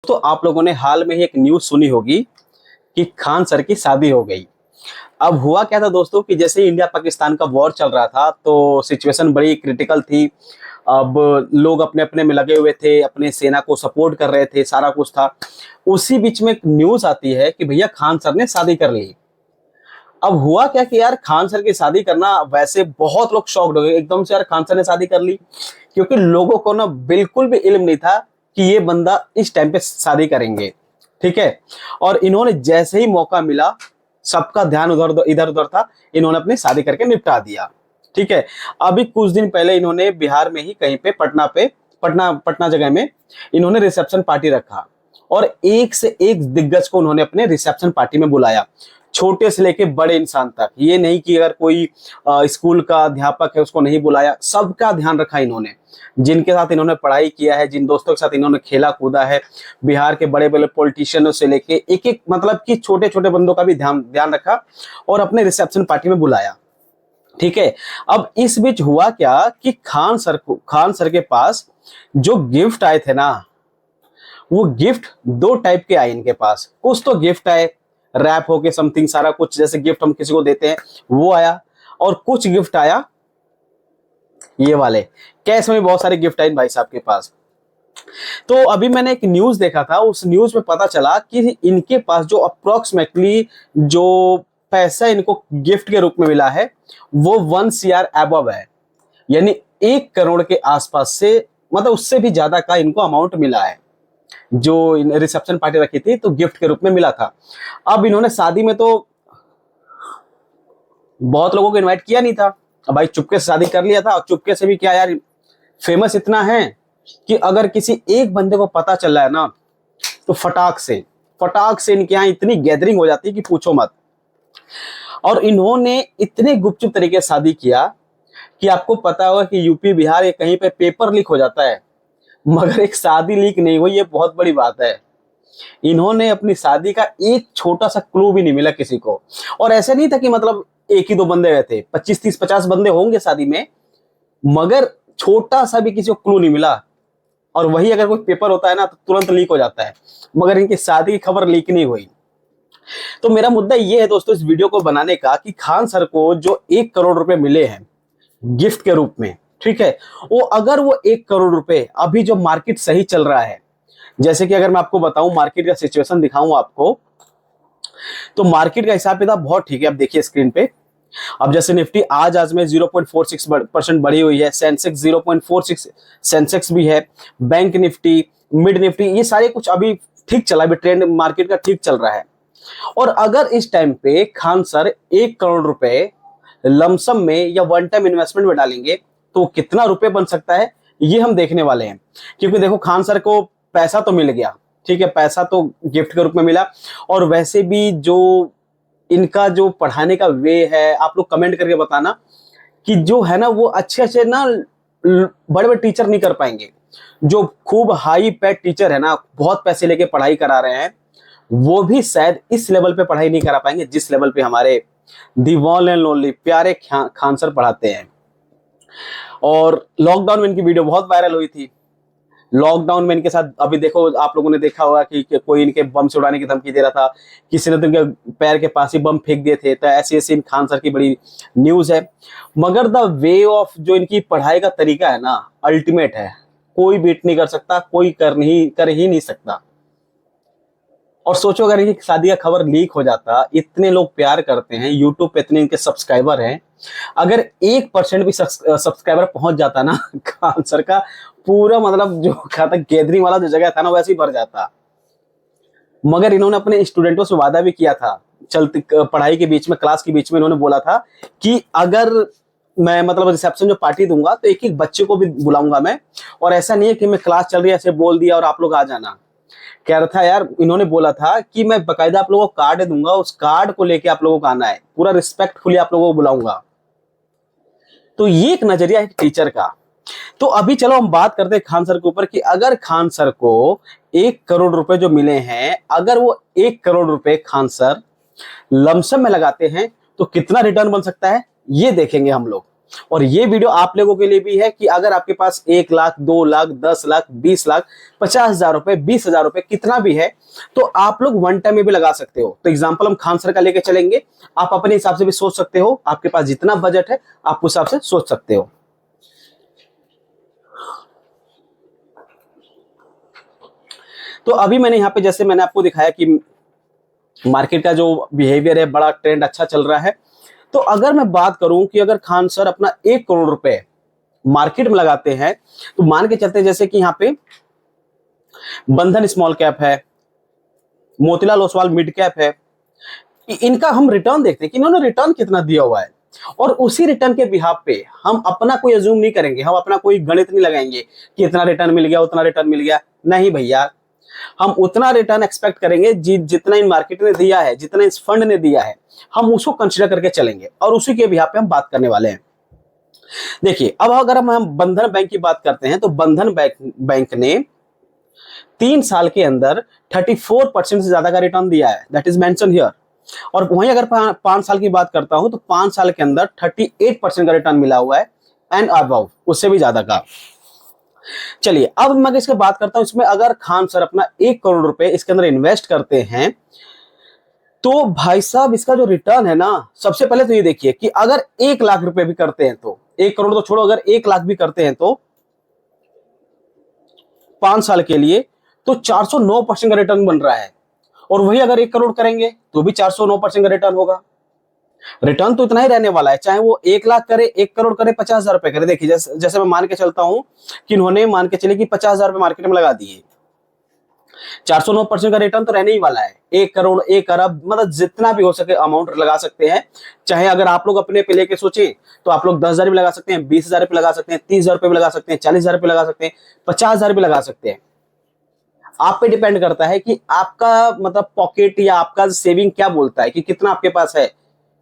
तो आप लोगों ने हाल में ही एक न्यूज सुनी होगी कि खान सर की शादी हो गई। अब हुआ क्या था दोस्तों कि जैसे इंडिया पाकिस्तान का वॉर चल रहा था तो सिचुएशन बड़ी क्रिटिकल थी। अब लोग अपने अपने में लगे हुए थे, अपने सेना को सपोर्ट कर रहे थे, सारा कुछ था। उसी बीच में एक न्यूज आती है कि भैया खान सर ने शादी कर ली। अब हुआ क्या कि यार खान सर की शादी करना, वैसे बहुत लोग शॉक्ड हो गए एकदम से, यार खान सर ने शादी कर ली। क्योंकि लोगों को ना बिल्कुल भी इल्म नहीं था कि ये बंदा इस टाइम पे शादी करेंगे। ठीक है। और इन्होंने जैसे ही मौका मिला, सबका ध्यान उधर इधर उधर था, इन्होंने अपनी शादी करके निपटा दिया। ठीक है। अभी कुछ दिन पहले इन्होंने बिहार में ही कहीं पे पटना पटना जगह में इन्होंने रिसेप्शन पार्टी रखा। और एक से एक दिग्गज को उन्होंने अपने रिसेप्शन पार्टी में बुलाया, छोटे से लेके बड़े इंसान तक। ये नहीं कि अगर कोई स्कूल का अध्यापक है उसको नहीं बुलाया, सबका ध्यान रखा इन्होंने। जिनके साथ इन्होंने पढ़ाई किया है, जिन दोस्तों के साथ इन्होंने खेला कूदा है, बिहार के बड़े बड़े पॉलिटिशियनों से लेके एक एक, मतलब कि छोटे छोटे बंदों का भी ध्यान ध्यान रखा और अपने रिसेप्शन पार्टी में बुलाया। ठीक है। अब इस बीच हुआ क्या कि खान सर के पास जो गिफ्ट आए थे ना, वो गिफ्ट दो टाइप के आए इनके पास। कुछ तो गिफ्ट आए रैप होके समथिंग, सारा कुछ जैसे गिफ्ट हम किसी को देते हैं वो आया। और कुछ गिफ्ट आया ये वाले, कैश में बहुत सारे गिफ्ट आए इन भाई साहब के पास। तो अभी मैंने एक न्यूज देखा था, उस न्यूज में पता चला कि इनके पास जो अप्रोक्सीमेटली जो पैसा इनको गिफ्ट के रूप में मिला है वो 1 CR अबव है। यानी 1 करोड़ के आसपास से, मतलब उससे भी ज्यादा का इनको अमाउंट मिला है। जो रिसेप्शन पार्टी रखी थी तो गिफ्ट के रूप में मिला था। अब इन्होंने शादी में तो बहुत लोगों को इनवाइट किया नहीं था। अब भाई चुपके से शादी कर लिया था। और चुपके से भी क्या यार, फेमस इतना है कि अगर किसी एक बंदे को पता चल रहा है ना, तो फटाक से इनके यहाँ इतनी गैदरिंग हो जाती है कि पूछो मत। और इन्होंने इतने गुपचुप तरीके से शादी किया कि आपको पता होगा कि यूपी बिहार ये कहीं पे पेपर लीक हो जाता है, मगर एक शादी लीक नहीं हुई, ये बहुत बड़ी बात है। इन्होंने अपनी शादी का एक छोटा सा क्लू भी नहीं मिला किसी को। और ऐसे नहीं था कि मतलब एक ही दो बंदे गए थे, 25 30 50 बंदे होंगे शादी में, मगर छोटा सा भी किसी को क्लू नहीं मिला। और वही अगर कोई पेपर होता है ना तो तुरंत लीक हो जाता है, मगर इनकी शादी की खबर लीक नहीं हुई। तो मेरा मुद्दा ये है दोस्तों इस वीडियो को बनाने का कि खान सर को जो 1 करोड़ रुपए मिले हैं गिफ्ट के रूप में, ठीक है, वो अगर वो 1 करोड़ रुपए अभी जो मार्केट सही चल रहा है, जैसे कि अगर मैं आपको बताऊं मार्केट का सिचुएशन दिखाऊं आपको, तो मार्केट का हिसाब किताब बहुत ठीक है। अब देखिए स्क्रीन पे, अब जैसे निफ्टी आज में 0.46% बढ़ी हुई है, सेंसेक्स 0.46 सेंसेक्स भी है, बैंक निफ्टी, मिड निफ्टी, ये सारे कुछ अभी ठीक चला, अभी ट्रेंड मार्केट का ठीक चल रहा है। और अगर इस टाइम पे खान सर 1 करोड़ रुपए लमसम में या वन टाइम इन्वेस्टमेंट में डालेंगे तो कितना रुपए बन सकता है ये हम देखने वाले हैं। क्योंकि देखो खान सर को पैसा तो मिल गया, ठीक है, पैसा तो गिफ्ट के रूप में मिला। और वैसे भी जो इनका जो पढ़ाने का वे है, आप लोग कमेंट करके बताना कि जो है ना वो अच्छे अच्छे ना बड़े बड़े टीचर नहीं कर पाएंगे। जो खूब हाई पेड टीचर है ना, बहुत पैसे लेके पढ़ाई करा रहे हैं, वो भी शायद इस लेवल पे पढ़ाई नहीं करा पाएंगे जिस लेवल पे हमारे दी वन एंड ओनली प्यारे खान सर पढ़ाते हैं। और लॉकडाउन में इनकी वीडियो बहुत वायरल हुई थी। लॉकडाउन में इनके साथ अभी देखो, आप लोगों ने देखा होगा कि कोई इनके बम से उड़ाने की धमकी दे रहा था, किसी ने तो इनके पैर के पास ही बम फेंक दिए थे। तो ऐसी ऐसी इन खान सर की बड़ी न्यूज है। मगर द वे ऑफ जो इनकी पढ़ाई का तरीका है ना, अल्टीमेट है, कोई बीट नहीं कर सकता, कोई कर ही नहीं सकता। और सोचो अगर इनकी शादी का खबर लीक हो जाता, इतने लोग प्यार करते हैं, यूट्यूब पे इतने इनके सब्सक्राइबर हैं, अगर 1% भी सब्सक्राइबर पहुंच जाता ना खान सर का पूरा, मतलब जो कहा था गैदरिंग वाला जो जगह था ना वैसे ही भर जाता। मगर इन्होंने अपने स्टूडेंटों से वादा भी किया था, चलती पढ़ाई के बीच में, क्लास के बीच में इन्होंने बोला था कि अगर मैं मतलब रिसेप्शन जो पार्टी दूंगा तो एक एक बच्चे को भी बुलाऊंगा मैं। और ऐसा नहीं है कि मैं क्लास चल रही है ऐसे बोल दिया और आप लोग आ जाना। कह रहा था यार, इन्होंने बोला था कि मैं बकायदा आप लोगों को कार्ड दूंगा, उस कार्ड को लेके आप लोगों को आना है, पूरा रिस्पेक्टफुली आप लोगों को बुलाऊंगा। तो ये एक नजरिया है टीचर का। तो अभी चलो हम बात करते हैं खान सर के ऊपर कि अगर खान सर को 1 करोड़ रुपए जो मिले हैं, अगर वो 1 करोड़ रुपए खान सर लमसम में लगाते हैं तो कितना रिटर्न बन सकता है ये देखेंगे हम लोग। और ये वीडियो आप लोगों के लिए भी है कि अगर आपके पास 1 लाख, 2 लाख, 10 लाख, 20 लाख, 50,000 रुपए, 20,000 रुपए, कितना भी है, तो आप लोग वन टाइम में भी लगा सकते हो। तो एग्जाम्पल हम खान सर का लेके चलेंगे, आप अपने हिसाब से भी सोच सकते हो, आपके पास जितना बजट है आप उस हिसाब से सोच सकते हो। तो अभी मैंने यहाँ पे जैसे मैंने आपको दिखाया कि मार्केट का जो बिहेवियर है, बड़ा ट्रेंड अच्छा चल रहा है। तो अगर मैं बात करूं कि अगर खान सर अपना 1 करोड़ रुपए मार्केट में लगाते हैं, तो मान के चलते हैं जैसे कि यहाँ पे बंधन स्मॉल कैप है, मोतीलाल ओसवाल मिड कैप है, इनका हम रिटर्न देखते हैं कि इन्होंने रिटर्न कितना दिया हुआ है, और उसी रिटर्न के बिहाफ पे हम अपना कोई अज्यूम नहीं करेंगे, हम अपना कोई गणित नहीं लगाएंगे कि इतना रिटर्न मिल गया, उतना रिटर्न मिल गया। नहीं भैया, हम उतना रिटर्न एक्सपेक्ट करेंगे जितना इन मार्केट ने दिया है, जितना इस फंड ने दिया है, हम उसको कंसीडर करके चलेंगे और उसी के बिहाफ पे हम बात करने वाले हैं। देखिए, अब अगर हम बंधन बैंक की बात करते हैं, तो बंधन बैंक ने 3 साल के अंदर 34% से ज्यादा का रिटर्न दिया है, दैट इज मेंशन हियर। और वहीं अगर 5 साल की बात करता हूं, तो 5 साल के अंदर 38% का रिटर्न मिला हुआ है, एंड अबव, उससे भी ज्यादा का। चलिए, अब मैं इसके बात करता हूं, इसमें अगर खान सर अपना 1 करोड़ रुपए इसके अंदर इन्वेस्ट करते हैं, तो भाई साहब इसका जो रिटर्न है ना, सबसे पहले तो ये देखिए कि अगर 1 लाख रुपए भी करते हैं, तो 1 करोड़ तो छोड़ो, अगर 1 लाख भी करते हैं, तो 5 साल के लिए तो 409% का रिटर्न बन रहा है। और वही अगर 1 करोड़ करेंगे तो भी 409% का रिटर्न होगा। रिटर्न तो इतना ही रहने वाला है, चाहे वो 1 लाख करे, 1 करोड़ करे, 50,000 रुपए करे। देखिए, जैसे मैं मान के चलता हूं कि इन्होंने मान के चले कि 50,000 रुपए मार्केट में लगा दिए, 409% का रिटर्न तो रहने ही वाला है। 1 करोड़, 1 अरब, मतलब जितना भी हो सके अमाउंट लगा सकते हैं। चाहे अगर आप लोग अपने पे लेके सोचे तो आप लोग 10,000 भी लगा सकते हैं, 20,000 भी लगा सकते हैं, 30,000 रुपए भी लगा सकते हैं, 40,000 भी लगा सकते हैं, 50,000 भी लगा सकते हैं। आप पे डिपेंड करता है कि आपका मतलब पॉकेट या आपका सेविंग क्या बोलता है कि कितना आपके पास है,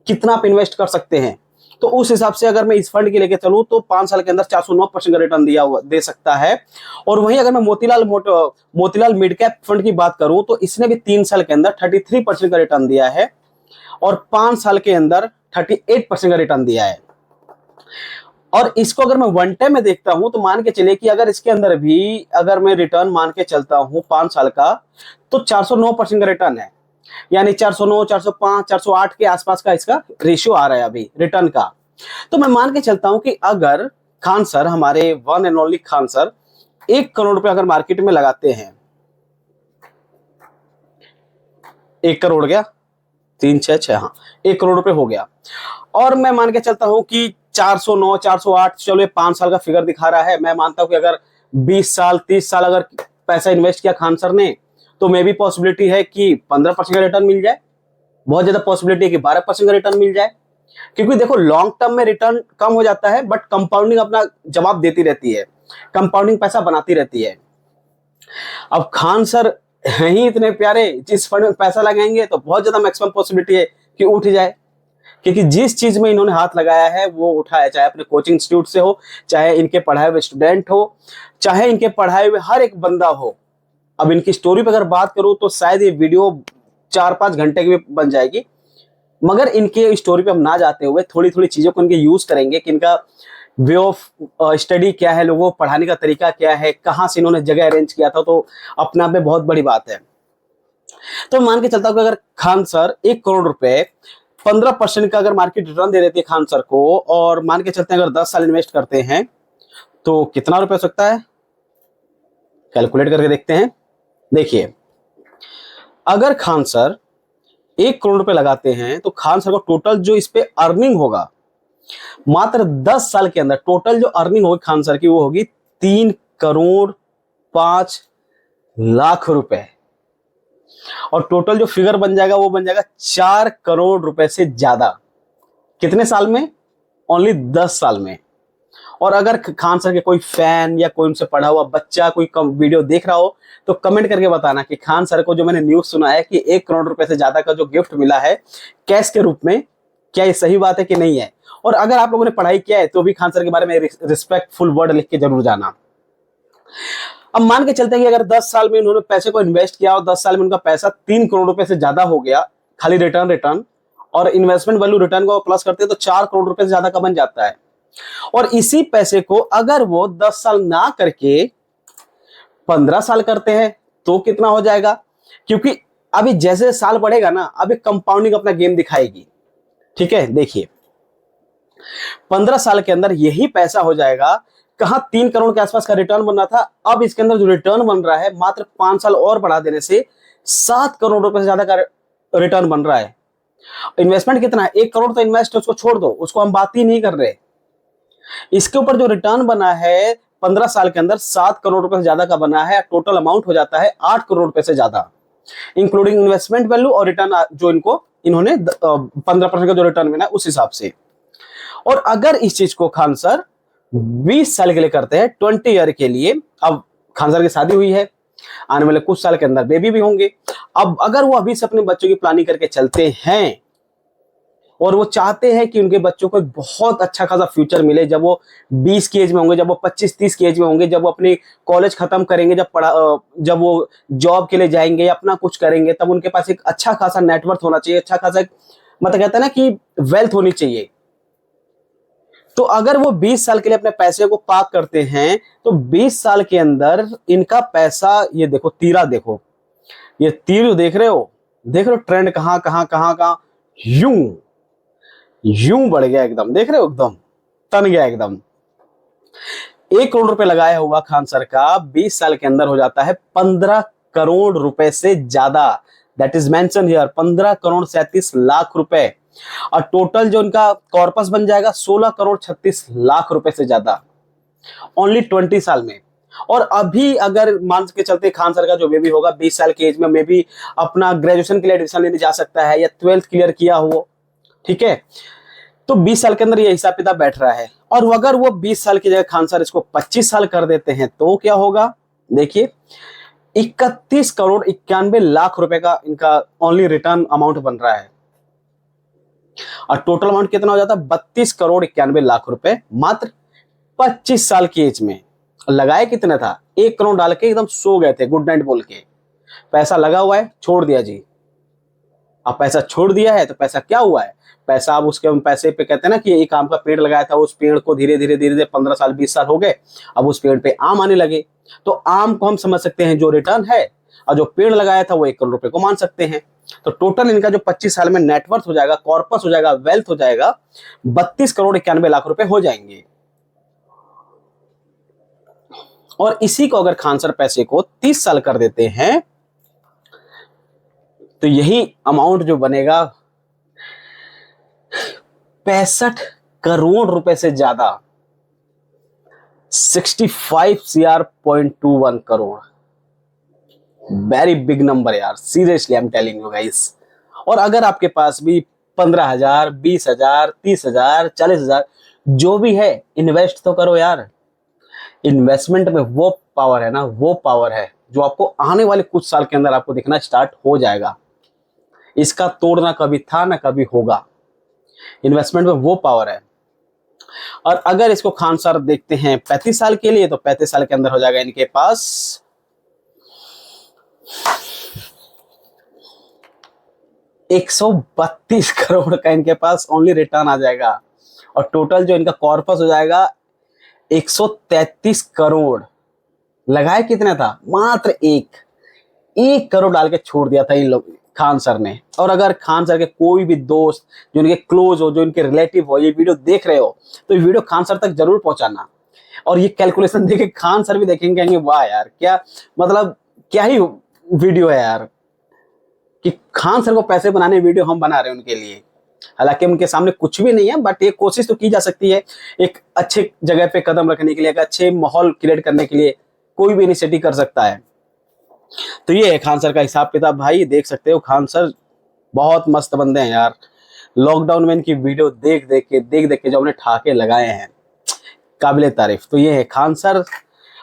कितना आप इन्वेस्ट कर सकते हैं। तो उस हिसाब से अगर मैं इस फंड के लेके चलूं, तो 5 साल के अंदर 409% का रिटर्न दे सकता है। और वहीं अगर मैं मोतीलाल मिड कैप फंड की बात करूं, तो इसने भी 3 साल के अंदर 33% का रिटर्न दिया है, और 5 साल के अंदर 38% का रिटर्न दिया है। और इसको अगर मैं वन टाइम में देखता हूं, तो मान के चले कि अगर इसके अंदर भी अगर मैं रिटर्न मान के चलता हूं 5 साल का, तो 409% का रिटर्न है, यानी 409, 405, 408 के आसपास का इसका रेशियो आ रहा है अभी रिटर्न का। तो मैं मान के चलता हूं कि अगर खान सर, हमारे one and only Khan sir, 1 crore रुपए अगर मार्केट में लगाते हैं, 1 करोड़ गया, 3 6 6, हाँ, 1 करोड़ रुपए हो गया। और मैं मान के चलता हूं कि 409, 408, चलो ये 5 साल का फिगर दिखा रहा है। मैं मानता हूं कि अगर 20 साल, 30 साल अगर पैसा इन्वेस्ट किया खान सर ने, तो मे भी पॉसिबिलिटी है कि 15% का रिटर्न मिल जाए, बहुत ज्यादा पॉसिबिलिटी है कि 12% का रिटर्न मिल जाए। क्योंकि देखो, लॉन्ग टर्म में रिटर्न कम हो जाता है, बट कंपाउंडिंग अपना जवाब देती रहती है, कंपाउंडिंग पैसा बनाती रहती है। अब खान सर हैं ही इतने प्यारे, जिस फंड में पैसा लगाएंगे तो बहुत ज्यादा मैक्सिमम पॉसिबिलिटी है कि उठ जाए, क्योंकि जिस चीज में इन्होंने हाथ लगाया है वो उठाया, चाहे अपने कोचिंग इंस्टीट्यूट से हो, चाहे इनके पढ़ाए हुए स्टूडेंट हो, चाहे इनके पढ़ाए हुए हर एक बंदा हो। अब इनकी स्टोरी पर अगर बात करूं, तो शायद ये वीडियो 4-5 घंटे की भी बन जाएगी, मगर इनके स्टोरी पे हम ना जाते हुए थोड़ी थोड़ी चीजों को इनके यूज करेंगे कि इनका वे ऑफ स्टडी क्या है, लोगों को पढ़ाने का तरीका क्या है, कहाँ से इन्होंने जगह अरेंज किया था, तो अपना में बहुत बड़ी बात है। तो मान के चलता हूं कि अगर खान सर 1 करोड़ रुपए 15% का अगर मार्केट रिटर्न दे देती है खान सर को, और मान के चलते हैं अगर 10 साल इन्वेस्ट करते हैं, तो कितना रुपए हो सकता है, कैलकुलेट करके देखते हैं। देखिए, अगर खान सर 1 करोड़ रुपए लगाते हैं, तो खान सर को टोटल जो इस पे अर्निंग होगा, मात्र 10 साल के अंदर टोटल जो अर्निंग होगी खान सर की, वो होगी 3,05,00,000 रुपए। और टोटल जो फिगर बन जाएगा वो बन जाएगा 4 करोड़ रुपए से ज्यादा। कितने साल में? ओनली 10 साल में। और अगर खान सर के कोई फैन या कोई उनसे पढ़ा हुआ बच्चा कोई वीडियो देख रहा हो, तो कमेंट करके बताना कि खान सर को जो मैंने न्यूज सुना है कि 1 करोड़ रुपए से ज्यादा का जो गिफ्ट मिला है कैश के रूप में, क्या ये सही बात है कि नहीं है। और अगर आप लोगों ने पढ़ाई किया है तो भी खान सर के बारे में रिस्पेक्टफुल वर्ड लिख के जरूर जाना। अब मान के चलते हैं कि अगर 10 साल में उन्होंने पैसे को इन्वेस्ट किया और 10 साल में उनका पैसा 3 करोड़ रुपए से ज्यादा हो गया, खाली रिटर्न और इन्वेस्टमेंट वैल्यू रिटर्न को प्लस करते हैं तो 4 करोड़ रुपए से ज्यादा का बन जाता है। और इसी पैसे को अगर वो 10 साल ना करके 15 साल करते हैं तो कितना हो जाएगा? क्योंकि अभी जैसे साल बढ़ेगा ना, अभी कंपाउंडिंग अपना गेम दिखाएगी। ठीक है, देखिए 15 साल के अंदर यही पैसा हो जाएगा, कहां 3 करोड़ के आसपास का रिटर्न बन रहा था, अब इसके अंदर जो रिटर्न बन रहा है मात्र 5 साल और बढ़ा देने से 7 करोड़ रुपए से ज्यादा का रिटर्न बन रहा है। इन्वेस्टमेंट कितना है? 1 करोड़ तो इन्वेस्ट है, उसको छोड़ दो, उसको हम बात ही नहीं कर रहे। इसके ऊपर जो रिटर्न बना है 15 साल के अंदर 7 करोड़ रुपए से ज्यादा का बना है, टोटल अमाउंट हो जाता है 8 करोड़ रुपए से ज्यादा, इंक्लूडिंग इन्वेस्टमेंट वैल्यू और रिटर्न जो इन्होंने 15% का जो रिटर्न मिला उस हिसाब से। और अगर इस चीज को खान सर 20 साल के लिए करते हैं, 20 ईयर के लिए, अब खान सर की शादी हुई है, आने वाले कुछ साल के अंदर बेबी भी होंगे, अब अगर वो अभी से अपने बच्चों की प्लानिंग करके चलते हैं और वो चाहते हैं कि उनके बच्चों को एक बहुत अच्छा खासा फ्यूचर मिले, जब वो 20 की एज में होंगे, जब वो 25-30 की एज में होंगे, जब वो अपनी कॉलेज खत्म करेंगे, जब वो जॉब के लिए जाएंगे या अपना कुछ करेंगे, तब उनके पास एक अच्छा खासा नेटवर्थ होना चाहिए, अच्छा खासा मतलब कहते हैं ना कि वेल्थ होनी चाहिए। तो अगर वो 20 साल के लिए अपने पैसे को पार्क करते हैं तो 20 साल के अंदर इनका पैसा, ये देखो तीरा, देखो ये तीर जो देख रहे हो, ट्रेंड कहां कहां कहां कहां यूं यूं बढ़ गया एकदम, देख रहे हो एकदम तन गया एकदम। 1 करोड़ रुपए लगाया हुआ खान सर का 20 साल के अंदर हो जाता है 15 करोड़ रुपए से ज्यादा। That is mention here, 15 crore 37 lakh रुपए। और टोटल जो इनका कॉर्पस बन जाएगा 16 करोड़ 36 लाख रुपए से ज्यादा, ओनली 20 साल में। और अभी अगर मान के चलते खान सर का जो बेबी होगा 20 साल की एज में, मे भी अपना ग्रेजुएशन के लिए एडमिशन लेने जा सकता है या 12th क्लियर किया हो, ठीक है, तो 20 साल के अंदर ये हिसाब किताब बैठ रहा है। और अगर वो 20 साल की जगह खान सर इसको 25 साल कर देते हैं तो क्या होगा? देखिए 31 करोड़ 91 लाख रुपए का इनका ओनली रिटर्न अमाउंट बन रहा है। और टोटल अमाउंट कितना हो जाता है? 32 करोड़ 91 लाख रुपए मात्र 25 साल की एज में। लगाए कितना था? 1 करोड़ डाल के एकदम सो गए थे गुड नाइट बोल के। पैसा लगा हुआ है, छोड़ दिया जी। अब पैसा छोड़ दिया है तो पैसा क्या हुआ है? पैसा अब उसके पैसे पे कहते हैं ना कि एक आम का पेड़ लगाया था, उस पेड़ को धीरे धीरे धीरे धीरे 15 साल 20 साल हो गए, अब उस पेड़ पे आम आने लगे। तो आम को हम समझ सकते हैं जो रिटर्न है, और जो पेड़ लगाया था वो 1 करोड़ रुपए को मान सकते हैं। तो टोटल इनका जो 25 साल में नेटवर्थ हो जाएगा, कॉर्पस हो जाएगा, वेल्थ हो जाएगा, 32 करोड़ 91 लाख रुपए हो जाएंगे। और इसी को अगर खान सर पैसे को 30 साल कर देते हैं तो यही अमाउंट जो बनेगा 65 करोड़ रुपए से ज्यादा, 65 CR.21 crore. Very big number यार, seriously I am telling you guys. और अगर आपके पास भी 15,000, 20,000, 30,000, 40,000 जो भी है, इन्वेस्ट तो करो यार। इन्वेस्टमेंट में वो पावर है ना, वो पावर है जो आपको आने वाले कुछ साल के अंदर आपको दिखना स्टार्ट हो जाएगा। इसका तोड़ना कभी था ना कभी होगा। इन्वेस्टमेंट में वो पावर है। और अगर इसको खान सर देखते हैं 35 साल के लिए, तो 35 साल के अंदर हो जाएगा इनके पास 132 करोड़ का इनके पास ओनली रिटर्न आ जाएगा। और टोटल जो इनका कॉर्पस हो जाएगा 133 करोड़। लगाए कितना था? मात्र 1 करोड़ डाल के छोड़ दिया था इन लोग खान सर ने। और अगर खान सर के कोई भी दोस्त जो इनके क्लोज हो, जो इनके रिलेटिव हो, ये वीडियो देख रहे हो, तो ये वीडियो खान सर तक जरूर पहुंचाना। और ये कैलकुलेशन देखे खान सर भी देखेंगे, कहेंगे वाह यार, क्या मतलब क्या ही वीडियो है यार, कि खान सर को पैसे बनाने वीडियो हम बना रहे हैं उनके लिए। हालांकि उनके सामने कुछ भी नहीं है, बट ये कोशिश तो की जा सकती है एक अच्छे जगह पे कदम रखने के लिए, एक अच्छे माहौल क्रिएट करने के लिए कोई भी इनिशिएटिव कर सकता है। तो ये है खान सर का हिसाब किताब। भाई देख सकते हो, खान सर बहुत मस्त बंदे हैं यार। लॉकडाउन में इनकी वीडियो देख देख के जो हमने ठाके लगाए हैं, काबिले तारीफ। तो ये है खान सर।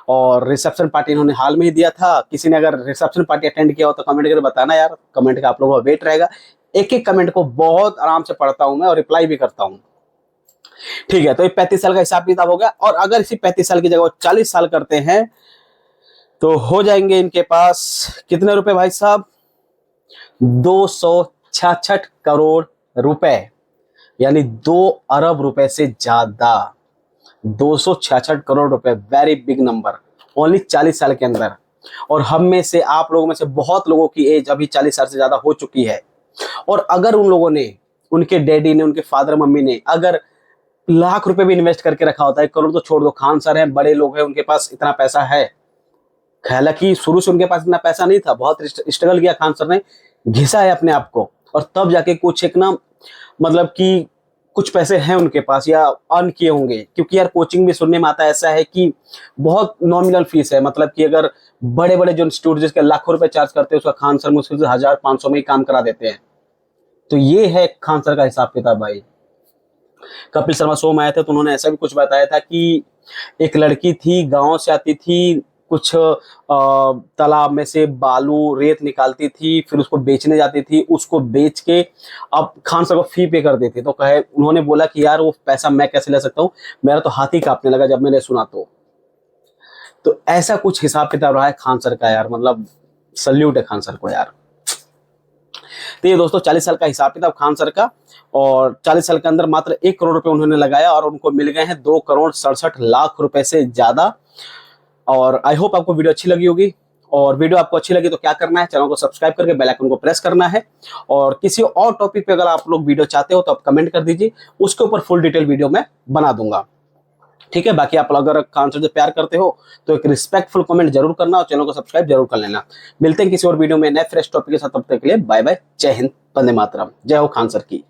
और रिसेप्शन पार्टी इन्होंने हाल में ही दिया था। किसी ने अगर रिसेप्शन पार्टी अटेंड किया हो तो कमेंट करके बताना यार, कमेंट का आप लोगों का वेट रहेगा। एक एक कमेंट को बहुत आराम से पढ़ता हूं मैं और रिप्लाई भी करता हूं। ठीक है, तो ये 35 साल का हिसाब किताब हो गया। और अगर इसी 35 साल की जगह वो 40 साल करते हैं तो हो जाएंगे इनके पास कितने रुपए भाई साहब? 266 करोड़ रुपए, यानी 2 अरब रुपए से ज्यादा। 266 करोड़ रुपए, वेरी बिग नंबर, ओनली 40 साल के अंदर। और हम में से, आप लोगों में से बहुत लोगों की एज अभी 40 साल से ज्यादा हो चुकी है। और अगर उन लोगों ने, उनके डैडी ने, उनके फादर मम्मी ने अगर लाख रुपए भी इन्वेस्ट करके रखा होता है, करोड़ तो छोड़ दो, खान सर हैं, बड़े लोग हैं, उनके पास इतना पैसा है। हालांकि शुरू से उनके पास इतना पैसा नहीं था, बहुत स्ट्रगल किया खान सर ने, घिसा है अपने आप को, और तब जाके कुछ एक ना, मतलब कि कुछ पैसे हैं उनके पास, या अर्न किए होंगे। क्योंकि यार कोचिंग भी सुनने में आता है ऐसा है कि बहुत नॉमिनल फीस है, मतलब कि अगर बड़े बड़े जो इंस्टीट्यूट जिसके लाखों रुपए चार्ज करते हैं, उसका खान सर मुश्किल से 1,000-1,500 में ही काम करा देते हैं। तो ये है खान सर का हिसाब किताब भाई। कपिल शर्मा शो में आए थे तो उन्होंने ऐसा भी कुछ बताया था कि एक लड़की थी, गांव से आती थी, कुछ तालाब में से बालू रेत निकालती थी, फिर उसको बेचने जाती थी, उसको बेच के अब खान सर को फी पे कर देती। तो कहे, उन्होंने बोला कि यार वो पैसा मैं कैसे ले सकता हूँ, मेरा तो हाथ ही कांपने लगा जब मैंने सुना। तो ऐसा कुछ हिसाब किताब रहा है खान सर का यार, मतलब सल्यूट है खान सर को यार। तो ये दोस्तों 40 साल का हिसाब किताब खान सर का, और 40 साल के अंदर मात्र 1 करोड़ रुपए उन्होंने लगाया, और उनको मिल गए हैं 2,67,00,000 रुपए से ज्यादा। और आई होप आपको वीडियो अच्छी लगी होगी, और वीडियो आपको अच्छी लगी तो क्या करना है, चैनल को सब्सक्राइब करके बेल आइकन को प्रेस करना है। और किसी और टॉपिक पे अगर आप लोग वीडियो चाहते हो तो आप कमेंट कर दीजिए, उसके ऊपर फुल डिटेल वीडियो मैं बना दूंगा, ठीक है। बाकी आप अगर खान सर से प्यार करते हो तो एक रिस्पेक्टफुल कमेंट जरूर करना, और चैनल को सब्सक्राइब जरूर कर लेना। मिलते हैं किसी और वीडियो में नए फ्रेश टॉपिक के साथ, तब तक के लिए बाय बाय, जय हिंद, वंदे मातरम, जय हो खान सर की।